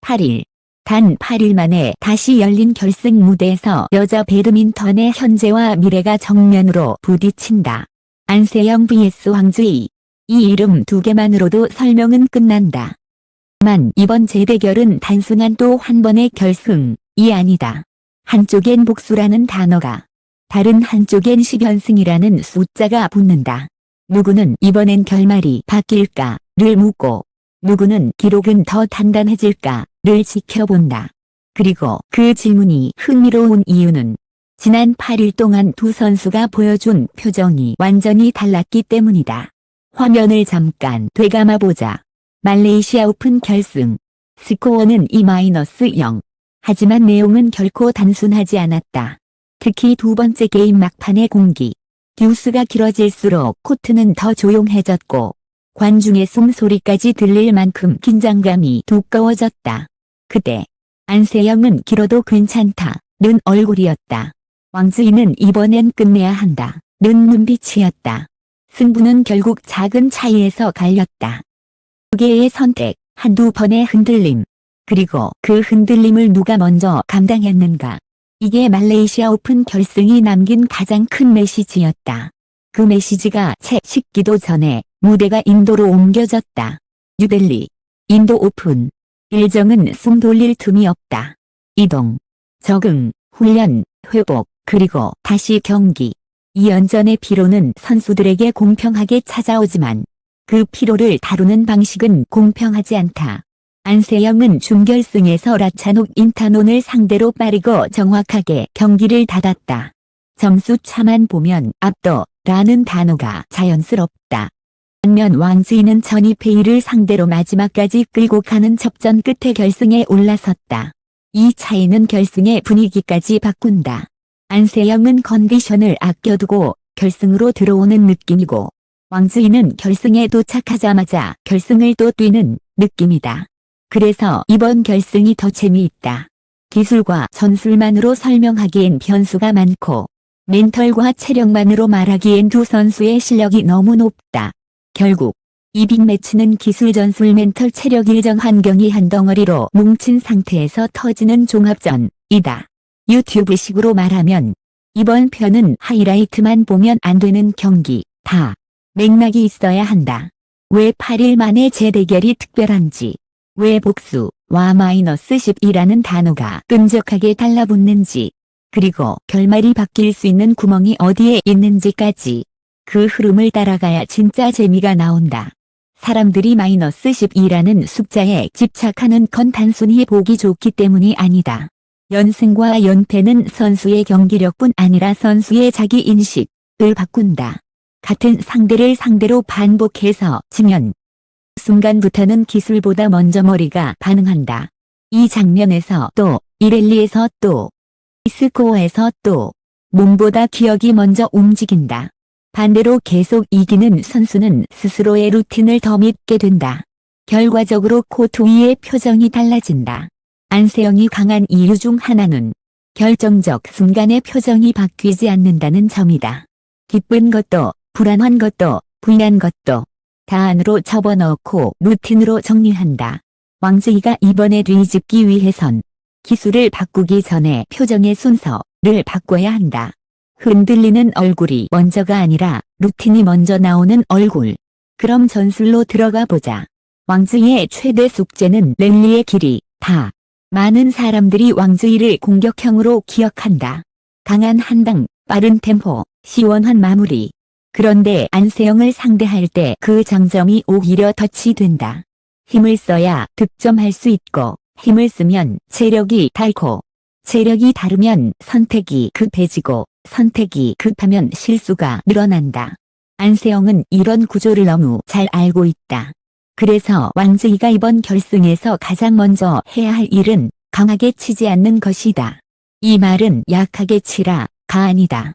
8일. 단 8일 만에 다시 열린 결승 무대에서 여자 배드민턴의 현재와 미래가 정면으로 부딪힌다. 안세영 vs 황주희. 이 이름 두 개만으로도 설명은 끝난다. 만 이번 재대결은 단순한 또 한 번의 결승이 아니다. 한쪽엔 복수라는 단어가, 다른 한쪽엔 10연승이라는 숫자가 붙는다. 누구는 이번엔 결말이 바뀔까를 묻고, 누구는 기록은 더 단단해질까를 지켜본다. 그리고 그 질문이 흥미로운 이유는 지난 8일 동안 두 선수가 보여준 표정이 완전히 달랐기 때문이다. 화면을 잠깐 되감아보자. 말레이시아 오픈 결승. 스코어는 2-0. 하지만 내용은 결코 단순하지 않았다. 특히 두 번째 게임 막판의 공기. 듀스가 길어질수록 코트는 더 조용해졌고 관중의 숨소리까지 들릴 만큼 긴장감이 두꺼워졌다. 그때 안세영은 길어도 괜찮다는 얼굴이었다. 황주희는 이번엔 끝내야 한다는 눈빛이었다. 승부는 결국 작은 차이에서 갈렸다. 두 개의 선택, 한두 번의 흔들림. 그리고 그 흔들림을 누가 먼저 감당했는가. 이게 말레이시아 오픈 결승이 남긴 가장 큰 메시지였다. 그 메시지가 채 식기도 전에 무대가 인도로 옮겨졌다. 뉴델리. 인도 오픈. 일정은 숨 돌릴 틈이 없다. 이동, 적응, 훈련, 회복, 그리고 다시 경기. 이 연전의 피로는 선수들에게 공평하게 찾아오지만 그 피로를 다루는 방식은 공평하지 않다. 안세영은 준결승에서 라차녹 인타논을 상대로 빠르고 정확하게 경기를 닫았다. 점수 차만 보면 압도라는 단어가 자연스럽다. 반면 황주희는 전이페이를 상대로 마지막까지 끌고 가는 접전 끝에 결승에 올라섰다. 이 차이는 결승의 분위기까지 바꾼다. 안세영은 컨디션을 아껴두고 결승으로 들어오는 느낌이고 황주희는 결승에 도착하자마자 결승을 또 뛰는 느낌이다. 그래서 이번 결승이 더 재미있다. 기술과 전술만으로 설명하기엔 변수가 많고 멘털과 체력만으로 말하기엔 두 선수의 실력이 너무 높다. 결국 이 빅매치는 기술 전술 멘털 체력 일정 환경이 한 덩어리로 뭉친 상태에서 터지는 종합전이다. 유튜브식으로 말하면 이번 편은 하이라이트만 보면 안 되는 경기다. 맥락이 있어야 한다. 왜 8일 만에 재대결이 특별한지, 왜 복수와 -10이라는 단어가 끈적하게 달라붙는지, 그리고 결말이 바뀔 수 있는 구멍이 어디에 있는지까지 그 흐름을 따라가야 진짜 재미가 나온다. 사람들이 -12라는 숫자에 집착하는 건 단순히 보기 좋기 때문이 아니다. 연승과 연패는 선수의 경기력뿐 아니라 선수의 자기인식을 바꾼다. 같은 상대를 상대로 반복해서 지면 순간부터는 기술보다 먼저 머리가 반응한다. 이 장면에서 또, 이 랠리에서 또, 이 스코어에서 또, 몸보다 기억이 먼저 움직인다. 반대로 계속 이기는 선수는 스스로의 루틴을 더 믿게 된다. 결과적으로 코트 위의 표정이 달라진다. 안세영이 강한 이유 중 하나는 결정적 순간의 표정이 바뀌지 않는다는 점이다. 기쁜 것도 불안한 것도 부인한 것도 다 안으로 접어넣고 루틴으로 정리한다. 황주희가 이번에 뒤집기 위해선 기술을 바꾸기 전에 표정의 순서를 바꿔야 한다. 흔들리는 얼굴이 먼저가 아니라 루틴이 먼저 나오는 얼굴. 그럼 전술로 들어가 보자. 황주희의 최대 숙제는 랠리의 길이다. 많은 사람들이 황주희를 공격형으로 기억한다. 강한 한방, 빠른 템포, 시원한 마무리. 그런데 안세영을 상대할 때 그 장점이 오히려 덫이 된다. 힘을 써야 득점할 수 있고 힘을 쓰면 체력이 닳고 체력이 다르면 선택이 급해지고 선택이 급하면 실수가 늘어난다. 안세영은 이런 구조를 너무 잘 알고 있다. 그래서 황주희가 이번 결승에서 가장 먼저 해야 할 일은 강하게 치지 않는 것이다. 이 말은 약하게 치라가 아니다.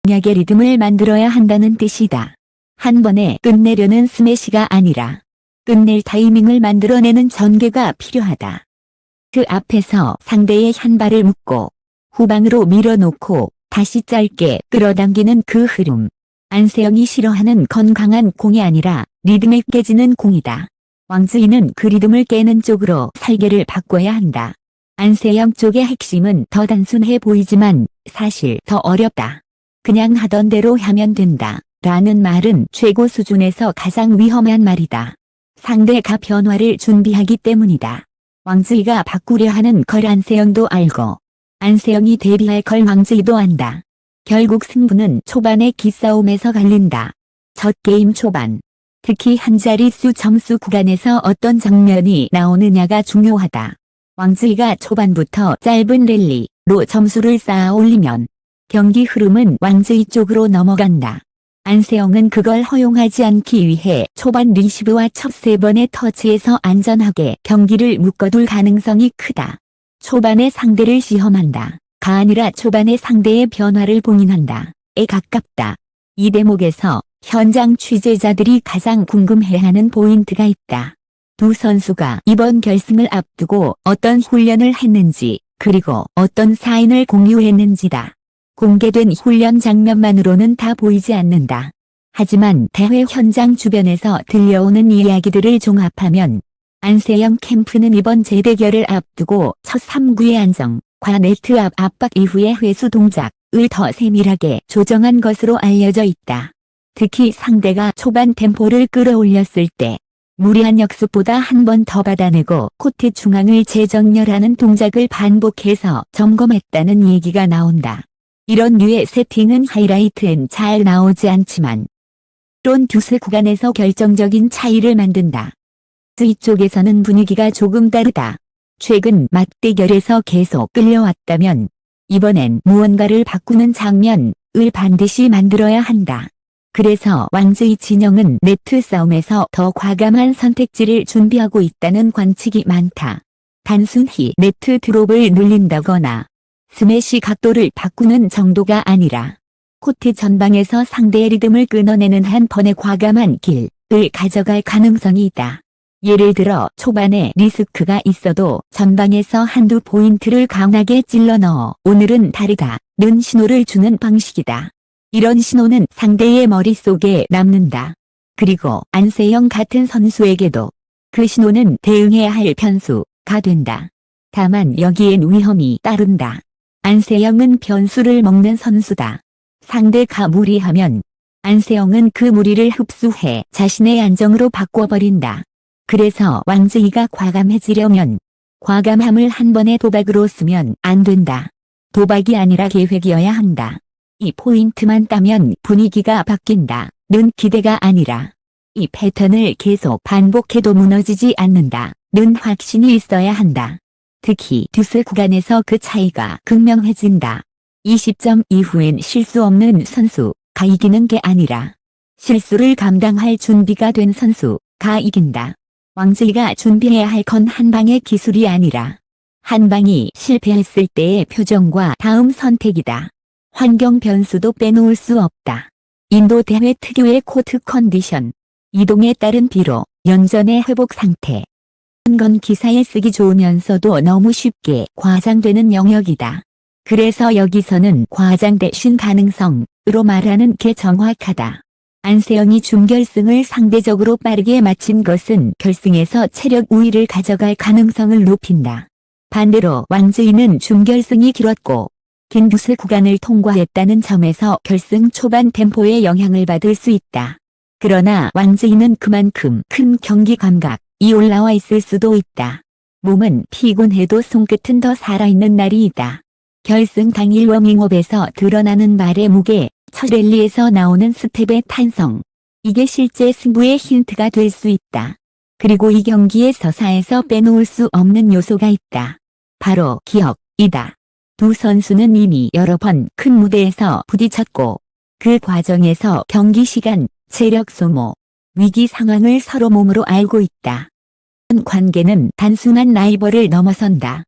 약의 리듬을 만들어야 한다는 뜻이다. 한 번에 끝내려는 스매시가 아니라 끝낼 타이밍을 만들어내는 전개가 필요하다. 그 앞에서 상대의 한 발을 묶고 후방으로 밀어놓고 다시 짧게 끌어당기는 그 흐름. 안세영이 싫어하는 건 강한 공이 아니라 리듬에 깨지는 공이다. 왕즈이는 그 리듬을 깨는 쪽으로 설계를 바꿔야 한다. 안세영 쪽의 핵심은 더 단순해 보이지만 사실 더 어렵다. 그냥 하던 대로 하면 된다. 라는 말은 최고 수준에서 가장 위험한 말이다. 상대가 변화를 준비하기 때문이다. 왕즈이가 바꾸려 하는 걸 안세영도 알고 안세영이 대비할 걸 왕즈이도 안다. 결국 승부는 초반의 기싸움에서 갈린다. 첫 게임 초반. 특히 한 자릿수 점수 구간에서 어떤 장면이 나오느냐가 중요하다. 왕즈이가 초반부터 짧은 랠리로 점수를 쌓아 올리면 경기 흐름은 왕즈이 쪽으로 넘어간다. 안세영은 그걸 허용하지 않기 위해 초반 리시브와 첫 3번의 터치에서 안전하게 경기를 묶어둘 가능성이 크다. 초반의 상대를 시험한다. 가 아니라 초반의 상대의 변화를 봉인한다. 에 가깝다. 이 대목에서 현장 취재자들이 가장 궁금해하는 포인트가 있다. 두 선수가 이번 결승을 앞두고 어떤 훈련을 했는지 그리고 어떤 사인을 공유했는지다. 공개된 훈련 장면만으로는 다 보이지 않는다. 하지만 대회 현장 주변에서 들려오는 이야기들을 종합하면 안세영 캠프는 이번 재대결을 앞두고 첫 3구의 안정과 네트 앞 압박 이후의 회수 동작을 더 세밀하게 조정한 것으로 알려져 있다. 특히 상대가 초반 템포를 끌어올렸을 때 무리한 역습보다 한 번 더 받아내고 코트 중앙을 재정렬하는 동작을 반복해서 점검했다는 얘기가 나온다. 이런 류의 세팅은 하이라이트엔 잘 나오지 않지만 론 듀스 구간에서 결정적인 차이를 만든다. 이쪽에서는 분위기가 조금 다르다. 최근 맞대결에서 계속 끌려왔다면 이번엔 무언가를 바꾸는 장면을 반드시 만들어야 한다. 그래서 왕즈이 진영은 네트 싸움에서 더 과감한 선택지를 준비하고 있다는 관측이 많다. 단순히 네트 드롭을 늘린다거나 스매시 각도를 바꾸는 정도가 아니라 코트 전방에서 상대의 리듬을 끊어내는 한 번의 과감한 길을 가져갈 가능성이 있다. 예를 들어 초반에 리스크가 있어도 전방에서 한두 포인트를 강하게 찔러 넣어 오늘은 다르다는 신호를 주는 방식이다. 이런 신호는 상대의 머릿속에 남는다. 그리고 안세영 같은 선수에게도 그 신호는 대응해야 할 변수가 된다. 다만 여기엔 위험이 따른다. 안세영은 변수를 먹는 선수다. 상대가 무리하면 안세영은 그 무리를 흡수해 자신의 안정으로 바꿔버린다. 그래서 왕즈이가 과감해지려면 과감함을 한 번의 도박으로 쓰면 안 된다. 도박이 아니라 계획이어야 한다. 이 포인트만 따면 분위기가 바뀐다. 는 기대가 아니라 이 패턴을 계속 반복해도 무너지지 않는다. 는 확신이 있어야 한다. 특히 듀스 구간에서 그 차이가 극명해진다. 20점 이후엔 실수 없는 선수가 이기는 게 아니라 실수를 감당할 준비가 된 선수가 이긴다. 왕즈이가 준비해야 할 건 한 방의 기술이 아니라 한 방이 실패했을 때의 표정과 다음 선택이다. 환경 변수도 빼놓을 수 없다. 인도 대회 특유의 코트 컨디션, 이동에 따른 피로, 연전의 회복 상태. 건 기사에 쓰기 좋으면서도 너무 쉽게 과장되는 영역이다. 그래서 여기서는 과장 대신 가능성으로 말하는 게 정확하다. 안세영이 준결승을 상대적으로 빠르게 마친 것은 결승에서 체력 우위를 가져갈 가능성을 높인다. 반대로 왕즈이는 준결승이 길었고 긴 듀스 구간을 통과했다는 점에서 결승 초반 템포에 영향을 받을 수 있다. 그러나 왕즈이는 그만큼 큰 경기 감각이 올라와 있을 수도 있다. 몸은 피곤해도 손끝은 더 살아있는 날이 있다. 결승 당일 워밍업에서 드러나는 발의 무게, 첫 랠리에서 나오는 스텝의 탄성. 이게 실제 승부의 힌트가 될 수 있다. 그리고 이 경기의 서사에서 빼놓을 수 없는 요소가 있다. 바로 기억이다. 두 선수는 이미 여러 번 큰 무대에서 부딪혔고 그 과정에서 경기 시간, 체력 소모, 위기 상황을 서로 몸으로 알고 있다. 관계는 단순한 라이벌을 넘어선다.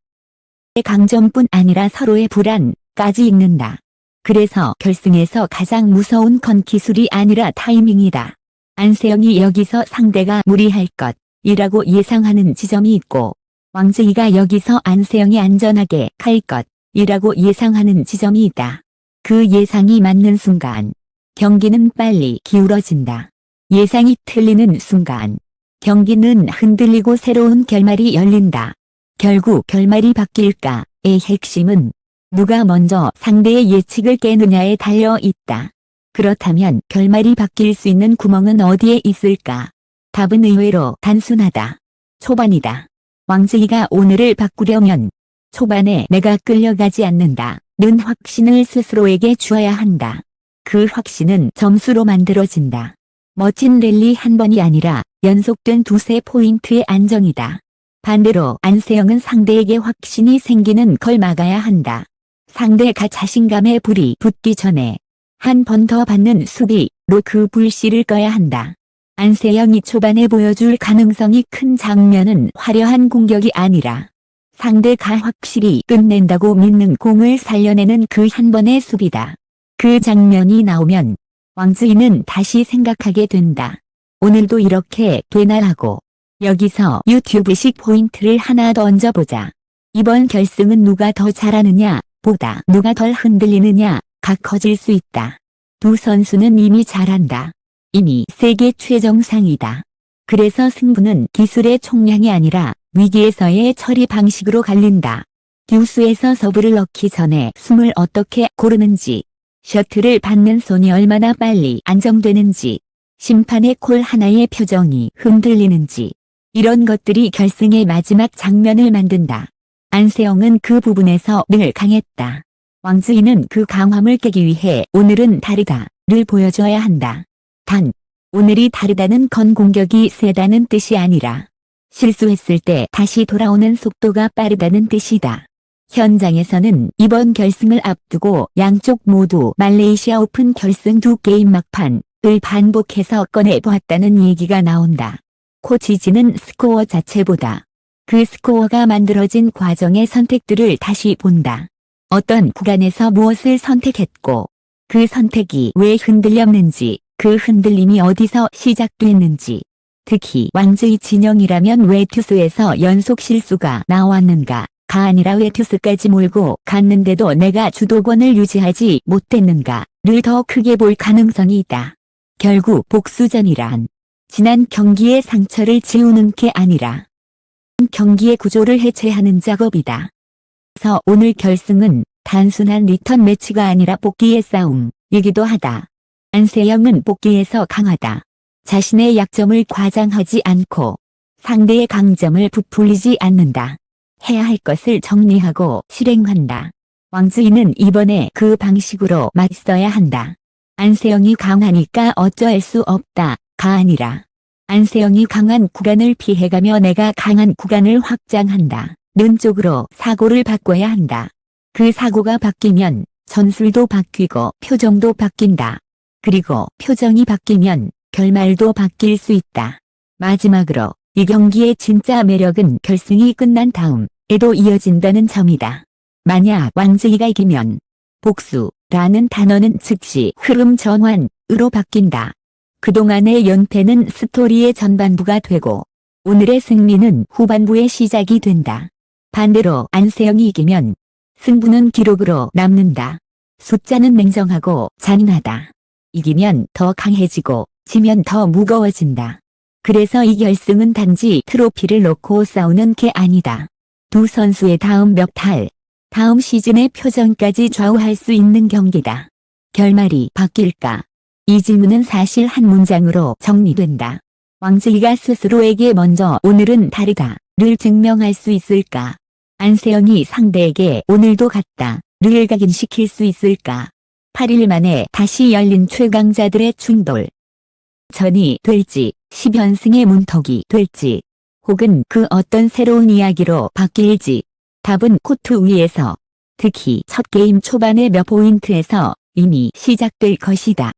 강점뿐 아니라 서로의 불안까지 읽는다. 그래서 결승에서 가장 무서운 건 기술이 아니라 타이밍이다. 안세영이 여기서 상대가 무리할 것이라고 예상하는 지점이 있고 왕즈이가 여기서 안세영이 안전하게 갈 것이라고 예상하는 지점이 있다. 그 예상이 맞는 순간 경기는 빨리 기울어진다. 예상이 틀리는 순간 경기는 흔들리고 새로운 결말이 열린다. 결국 결말이 바뀔까의 핵심은 누가 먼저 상대의 예측을 깨느냐에 달려 있다. 그렇다면 결말이 바뀔 수 있는 구멍은 어디에 있을까? 답은 의외로 단순하다. 초반이다. 왕즈이가 오늘을 바꾸려면 초반에 내가 끌려가지 않는다는 확신을 스스로에게 주어야 한다. 그 확신은 점수로 만들어진다. 멋진 랠리 한 번이 아니라 연속된 두세 포인트의 안정이다. 반대로 안세영은 상대에게 확신이 생기는 걸 막아야 한다. 상대가 자신감에 불이 붙기 전에 한 번 더 받는 수비로 그 불씨를 꺼야 한다. 안세영이 초반에 보여줄 가능성이 큰 장면은 화려한 공격이 아니라 상대가 확실히 끝낸다고 믿는 공을 살려내는 그 한 번의 수비다. 그 장면이 나오면 왕즈이는 다시 생각하게 된다. 오늘도 이렇게 되나 하고 여기서 유튜브식 포인트를 하나 더 얹어보자. 이번 결승은 누가 더 잘하느냐 보다 누가 덜 흔들리느냐가 커질 수 있다. 두 선수는 이미 잘한다. 이미 세계 최정상이다. 그래서 승부는 기술의 총량이 아니라 위기에서의 처리 방식으로 갈린다. 듀스에서 서브를 넣기 전에 숨을 어떻게 고르는지, 셔틀을 받는 손이 얼마나 빨리 안정되는지, 심판의 콜 하나의 표정이 흔들리는지, 이런 것들이 결승의 마지막 장면을 만든다. 안세영은 그 부분에서 늘 강했다. 왕즈이는 그 강함을 깨기 위해 오늘은 다르다를 보여줘야 한다. 단, 오늘이 다르다는 건 공격이 세다는 뜻이 아니라 실수했을 때 다시 돌아오는 속도가 빠르다는 뜻이다. 현장에서는 이번 결승을 앞두고 양쪽 모두 말레이시아 오픈 결승 두 게임 막판을 반복해서 꺼내보았다는 얘기가 나온다. 코치진은 스코어 자체보다 그 스코어가 만들어진 과정의 선택들을 다시 본다. 어떤 구간에서 무엇을 선택했고 그 선택이 왜 흔들렸는지, 그 흔들림이 어디서 시작됐는지, 특히 왕즈이 진영이라면 왜 듀스에서 연속 실수가 나왔는가가 아니라 왜 듀스까지 몰고 갔는데도 내가 주도권을 유지하지 못했는가를 더 크게 볼 가능성이 있다. 결국 복수전이란 지난 경기의 상처를 지우는 게 아니라 경기의 구조를 해체하는 작업이다. 그래서 오늘 결승은 단순한 리턴 매치가 아니라 복귀의 싸움이기도 하다. 안세영은 복귀에서 강하다. 자신의 약점을 과장하지 않고 상대의 강점을 부풀리지 않는다. 해야 할 것을 정리하고 실행한다. 왕즈이는 이번에 그 방식으로 맞서야 한다. 안세영이 강하니까 어쩔 수 없다가 아니라 안세영이 강한 구간을 피해가며 내가 강한 구간을 확장한다. 는 쪽으로 사고를 바꿔야 한다. 그 사고가 바뀌면 전술도 바뀌고 표정도 바뀐다. 그리고 표정이 바뀌면 결말도 바뀔 수 있다. 마지막으로 이 경기의 진짜 매력은 결승이 끝난 다음에도 이어진다는 점이다. 만약 왕즈이가 이기면 복수라는 단어는 즉시 흐름 전환으로 바뀐다. 그동안의 연패는 스토리의 전반부가 되고 오늘의 승리는 후반부의 시작이 된다. 반대로 안세영이 이기면 승부는 기록으로 남는다. 숫자는 냉정하고 잔인하다. 이기면 더 강해지고 지면 더 무거워진다. 그래서 이 결승은 단지 트로피를 놓고 싸우는 게 아니다. 두 선수의 다음 몇 달, 다음 시즌의 표정까지 좌우할 수 있는 경기다. 결말이 바뀔까? 이 질문은 사실 한 문장으로 정리된다. 왕즈이가 스스로에게 먼저 오늘은 다르다를 증명할 수 있을까? 안세영이 상대에게 오늘도 같다를 각인시킬 수 있을까? 8일 만에 다시 열린 최강자들의 충돌. 전이 될지, 10연승의 문턱이 될지, 혹은 그 어떤 새로운 이야기로 바뀔지, 답은 코트 위에서, 특히 첫 게임 초반의 몇 포인트에서 이미 시작될 것이다.